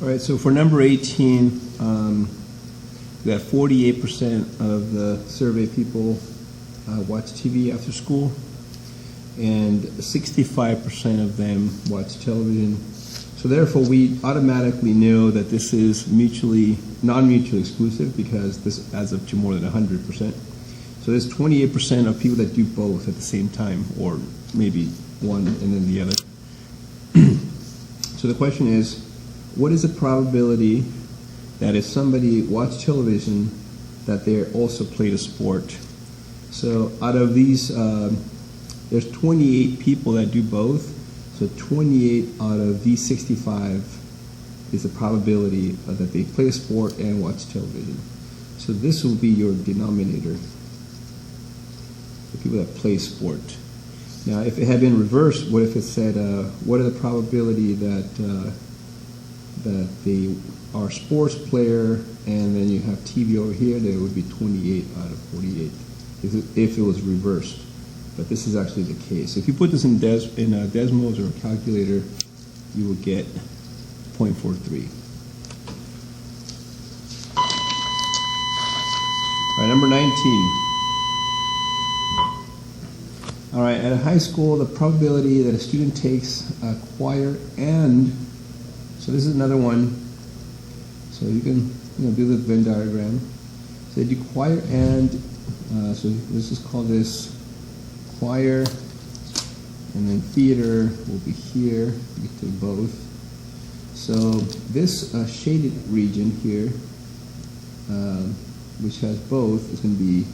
All right, so for number 18, we got 48% of the survey people watch TV after school, and 65% of them watch television. So therefore, we automatically know that this is non-mutually exclusive, because this adds up to more than 100%. So there's 28% of people that do both at the same time, or maybe one and then the other. So the question is, what is the probability that if somebody watched television, that they also played a sport? So out of these, there's 28 people that do both. So 28 out of these 65 is the probability that they play a sport and watch television. So this will be your denominator, the people that play sport. Now, if it had been reversed, what if it said, what are the probability that they are a sports player, and then you have TV over here? There would be 28 out of 48 if it was reversed. But this is actually the case. If you put this in Desmos or a calculator, you will get 0.43. All right, number 19. All right, at a high school, the probability that a student takes a choir and, so this is another one, so you can do the Venn diagram. So they do choir and, so let's just call this choir, and then theater will be here, you can do both. So this shaded region here, which has both, is going to be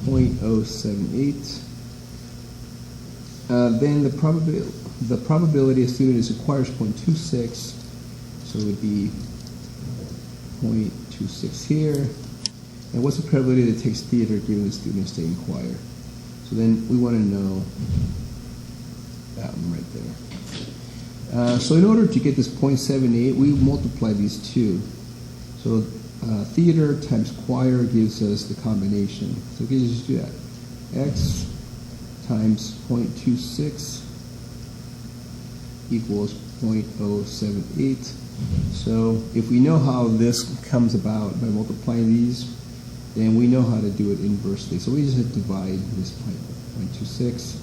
0.078. Then the probability a student is acquires 0.26, so it would be 0.26 here. And what's the probability that it takes theater given the student is taking choir? So then we want to know that one right there. So in order to get this 0.78, we multiply these two. So theater times choir gives us the combination. So we can just do that. X times 0.26 equals 0.078. So if we know how this comes about by multiplying these, then we know how to do it inversely. So we just have to divide this by 0.26.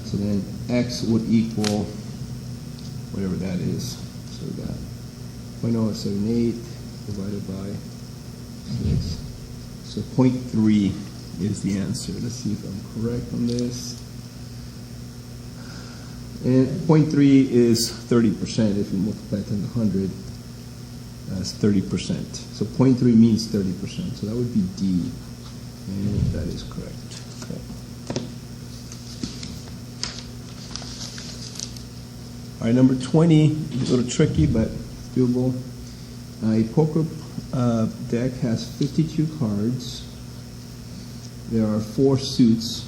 So then x would equal whatever that is. So we got 0.078 divided by 6. So 0.3 is the answer. Let's see if I'm correct on this. And 0.3 is 30%. If you multiply it times 100, that's 30%. So 0.3 means 30%. So that would be D. And that is correct. Okay. All right, number 20 is a little tricky, but doable. A poker deck has 52 cards. There are 4 suits,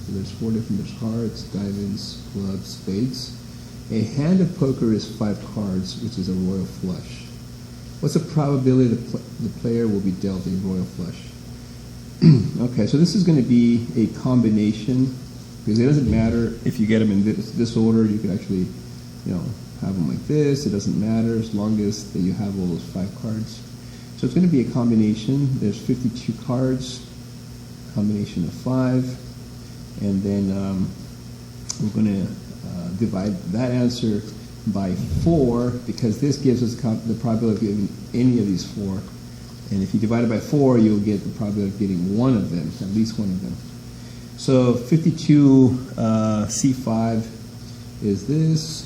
so there's 4 different, there's hearts, diamonds, clubs, spades. A hand of poker is 5 cards, which is a royal flush. What's the probability the player will be dealt a royal flush? Okay, so this is going to be a combination, because it doesn't matter if you get them in this order. You could actually, have them like this. It doesn't matter as long as that you have all those 5 cards. So it's going to be a combination. There's 52 cards. Combination of 5, and then we're going to divide that answer by 4, because this gives us the probability of getting any of these 4. And if you divide it by 4, you'll get the probability of getting one of them, at least one of them. So 52 C5 is this,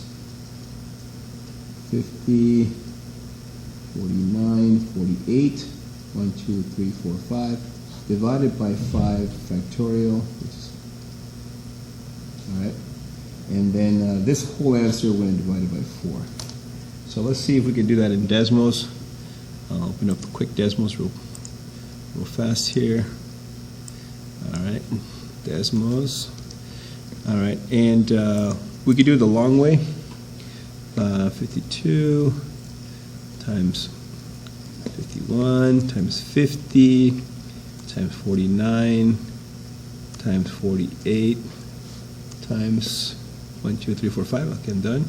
50, 49, 48, 1, 2, 3, 4, 5. Divided by 5 factorial, all right, and then this whole answer we're going to divide it by 4. So let's see if we can do that in Desmos. I'll open up a quick Desmos real fast here. All right, Desmos. All right, and we could do it the long way. 52 times 51 times 50 times 49 times 48 times 1, 2, 3, 4, 5. Okay, I'm done.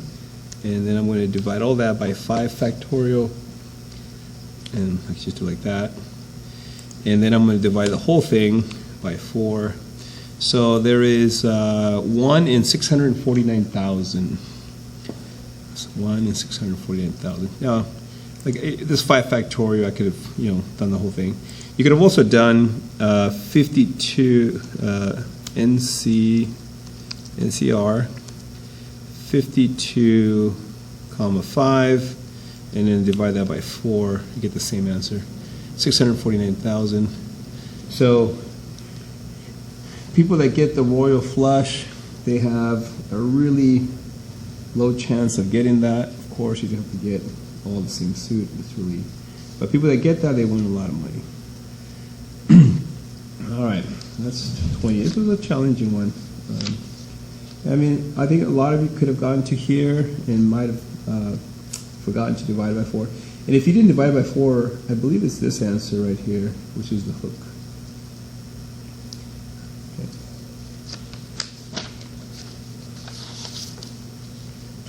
And then I'm going to divide all that by 5 factorial. And let's just do it like that. And then I'm going to divide the whole thing by 4. So there is 1 in 649,000. 1 in 649,000. Now, like this 5 factorial, I could have, done the whole thing. You could have also done 52 NCR 52 comma 5, and then divide that by 4. You get the same answer, 649,000. So people that get the royal flush, they have a really low chance of getting that. Of course, you have to get all the same suit. It's really, but people that get that, they win a lot of money. All right, that's 20. This was a challenging one. I mean, I think a lot of you could have gotten to here and might have forgotten to divide by 4. And if you didn't divide by 4, I believe it's this answer right here, which is the hook. Okay.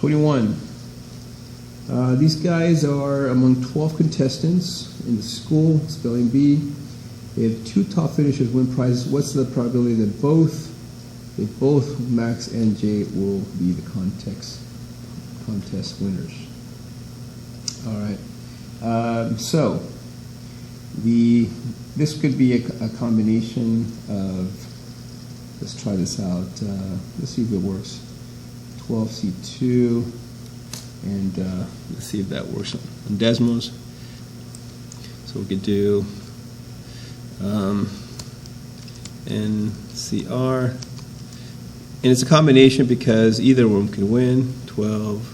21. These guys are among 12 contestants in the school, spelling bee. If 2 top finishers win prizes, what's the probability that both Max and Jay will be the contest winners? All right. So this could be a combination of. Let's try this out. Let's see if it works. 12C2, and let's see if that works on Desmos. So we could do NCR. And it's a combination because either of them can win, 12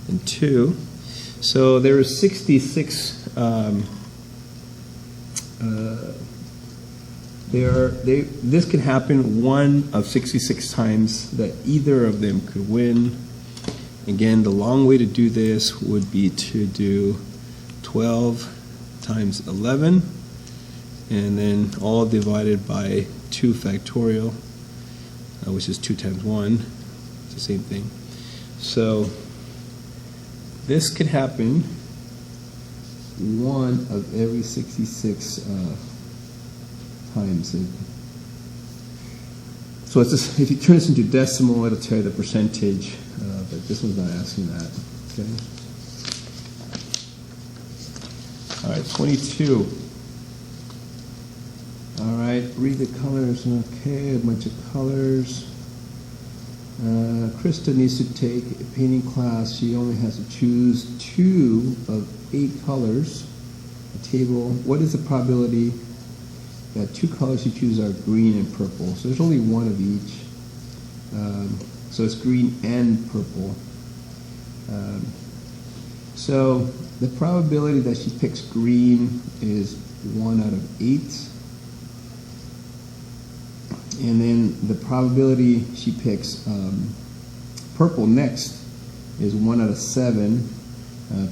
and 2. So there are 66. This could happen 1 of 66 times that either of them could win. Again, the long way to do this would be to do 12 times 11, and then all divided by 2 factorial. Which is 2 times 1. It's the same thing. So this could happen 1 of every 66 times. So it's just, if you turn this into decimal, it'll tell you the percentage, but this one's not asking that. Okay. All right, 22. All right, read the colors. Okay, a bunch of colors. Krista needs to take a painting class. She only has to choose 2 of 8 colors. A table. What is the probability that 2 colors she chooses are green and purple? So there's only 1 of each. So it's green and purple. So the probability that she picks green is 1 out of 8. And then the probability she picks purple next is 1 out of 7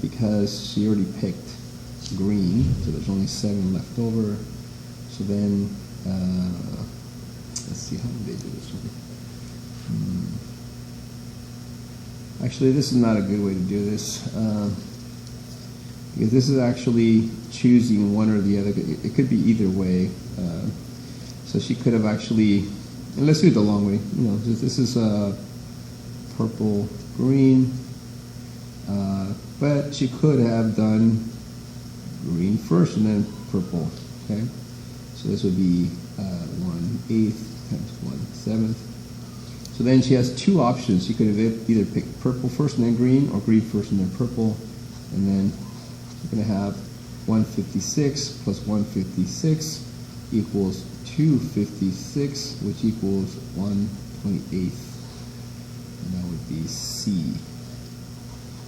because she already picked green, so there's only 7 left over. So then, let's see, how do they do this one? Actually, this is not a good way to do this because this is actually choosing one or the other. It could be either way. So she could have actually, and let's do it the long way. This is purple, green, but she could have done green first and then purple. Okay, so this would be 1/8 times 1/7. So then she has 2 options. She could have either picked purple first and then green, or green first and then purple, and then we're going to have 156 plus 156 equals 256, which equals 1/28, and that would be C.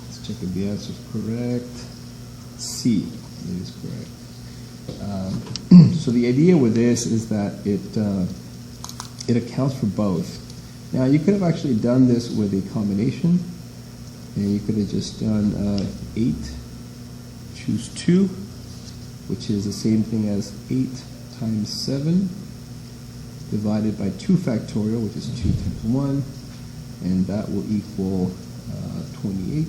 Let's check if the answer is correct. C, it is correct. So the idea with this is that it accounts for both. Now you could have actually done this with a combination, and you could have just done 8, choose 2, which is the same thing as 8 times 7 divided by 2 factorial, which is 2 times 1, and that will equal 28.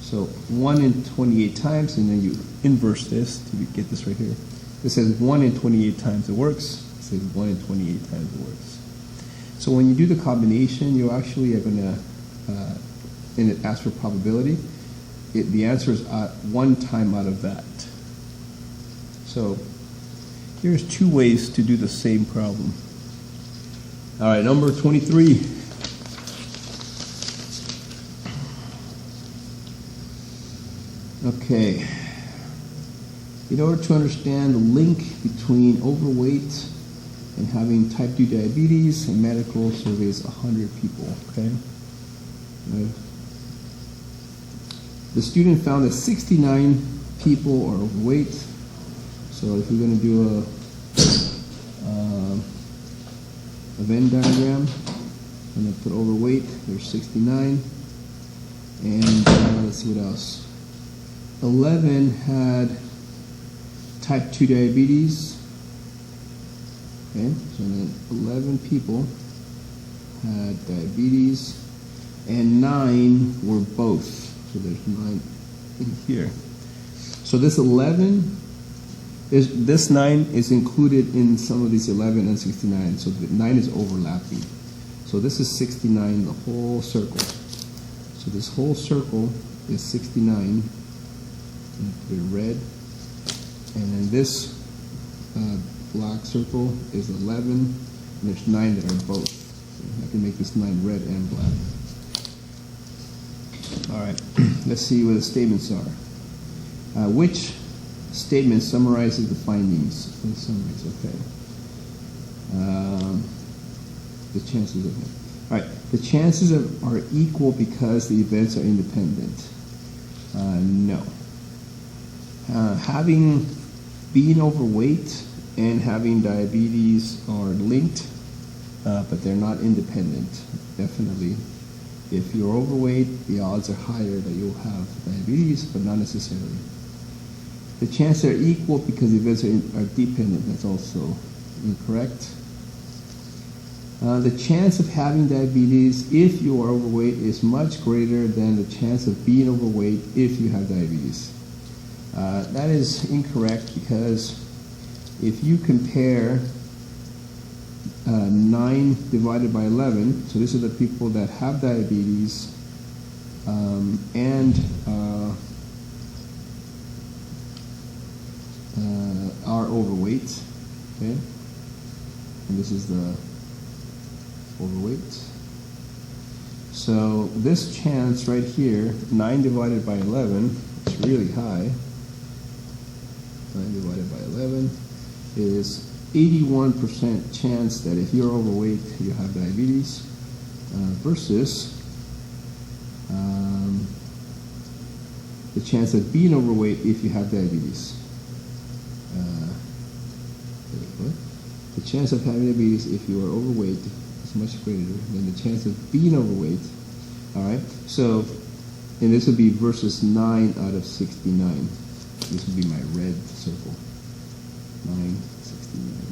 So 1 in 28 times, and then you inverse this to get this right here. This says 1 in 28 times it works. It says 1 in 28 times it works. So when you do the combination, you actually are going to, and it asks for probability, the answer is 1 time out of that. So here's 2 ways to do the same problem. All right, number 23. Okay. In order to understand the link between overweight and having type 2 diabetes, a medical surveys 100 people, okay? The student found that 69 people are overweight. So if you're going to do a Venn diagram, I'm going to put overweight, there's 69. And let's see what else. 11 had type 2 diabetes. Okay, so then 11 people had diabetes, and 9 were both. So there's 9 in here. So this 11 this 9 is included in some of these 11 and 69. So the 9 is overlapping. So this is 69, the whole circle. So this whole circle is 69. Put it red, and then this black circle is 11, and there's 9 that are both. So I can make this 9 red and black. All right, let's see what the statements are. Which statement summarizes the findings? Okay. The chances of it. All right, the chances are equal because the events are independent. No. Being overweight and having diabetes are linked, but they're not independent, definitely. If you're overweight, the odds are higher that you'll have diabetes, but not necessarily. The chances are equal because the events are dependent. That's also incorrect. The chance of having diabetes if you are overweight is much greater than the chance of being overweight if you have diabetes. That is incorrect because if you compare 9 divided by 11, so this is the people that have diabetes and are overweight, okay? And this is the overweight. So this chance right here, 9 divided by 11, is really high. 9 divided by 11 is 81% chance that if you're overweight, you have diabetes, versus the chance of being overweight if you have diabetes. The chance of having diabetes if you are overweight is much greater than the chance of being overweight. All right, so, and this would be versus 9 out of 69. This would be my red circle. 9, 69.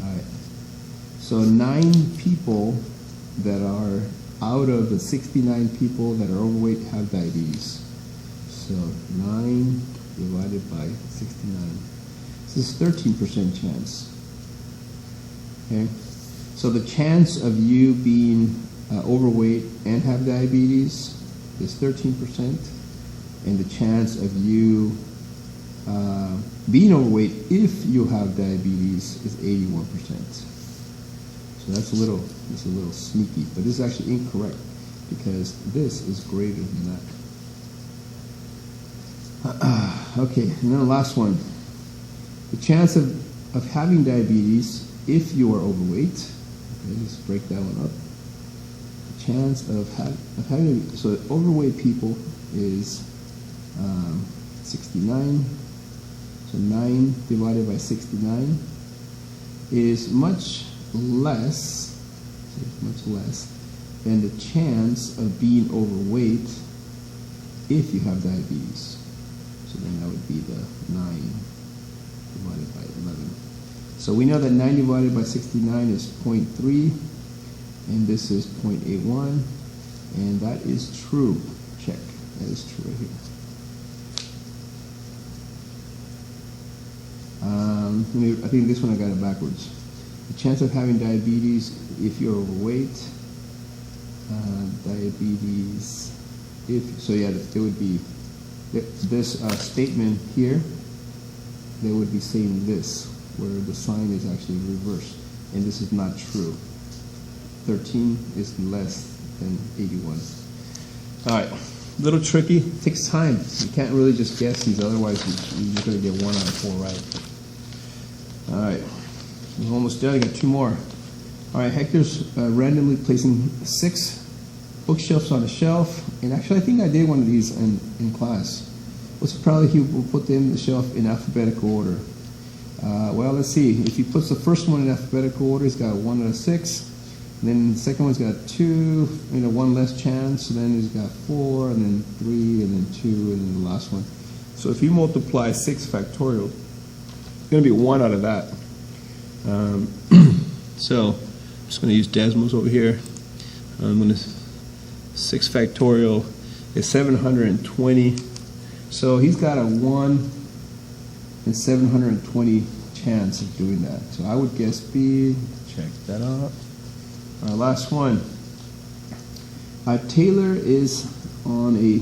All right. So 9 people that are out of the 69 people that are overweight have diabetes. So 9 divided by 69. This is 13% chance. Okay. So the chance of you being overweight and have diabetes is 13%, and the chance of you being overweight if you have diabetes is 81%. So that's a little sneaky, but this is actually incorrect because this is greater than that. Okay, and then the last one. The chance of having diabetes if you are overweight. Okay, let's break that one up. The chance of having, so overweight people is 69. So 9 divided by 69 is much less than the chance of being overweight if you have diabetes. So then that would be the 9 divided by 11. So we know that 9 divided by 69 is 0.3, and this is 0.81, and that is true. Check. That is true right here. I think this one I got it backwards. The chance of having diabetes if you're overweight. Diabetes. So yeah, there would be this statement here. They would be saying this, where the sign is actually reversed, and this is not true. 13 is less than 81. All right, a little tricky. It takes time. You can't really just guess these, otherwise you're going to get 1 out of 4 right. All right, we're almost done. I got 2 more. All right, Hector's randomly placing 6 bookshelves on a shelf, and actually I think I did one of these in class. What's probably he will put them in the shelf in alphabetical order. Well, let's see. If he puts the first one in alphabetical order, he's got 1 out of 6. And then the second one's got 2, 1 less chance. So then he's got 4, and then 3, and then 2, and then the last one. So if you multiply 6 factorial, it's going to be 1 out of that. So I'm just going to use Desmos over here. I'm going to 6 factorial is 720. So he's got a 1 in 720 chance of doing that. So I would guess B. Check that out. Last one. Taylor is on a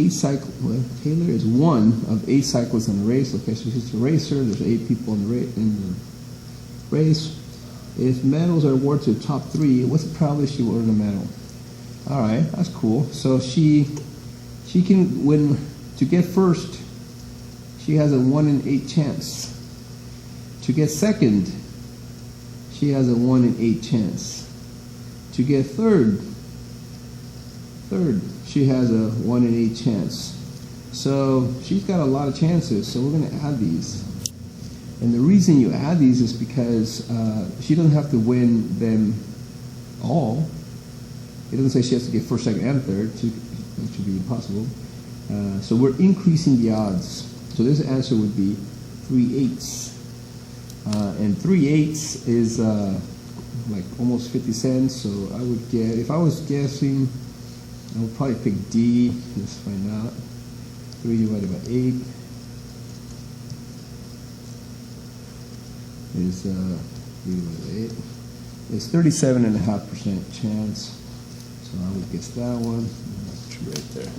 cycle. Well, Taylor is one of 8 cyclists in the race. Okay, so she's a racer. There's 8 people in the race. If medals are awarded to the top 3, what's the probability she will earn a medal? All right, that's cool. So she can win. To get first, she has a 1 in 8 chance. To get second, she has a 1 in 8 chance. To get third, she has a 1 in 8 chance. So she's got a lot of chances. So we're going to add these. And the reason you add these is because she doesn't have to win them all. It doesn't say she has to get first, second, and third, which would be impossible. So we're increasing the odds. So this answer would be 3/8. And 3/8 is like almost 50 cents. So I would get, if I was guessing, I would probably pick D. Let's find out. 3 divided by 8 is 3 divided by 8. It's 37.5% chance. So I would guess that one. That's right there.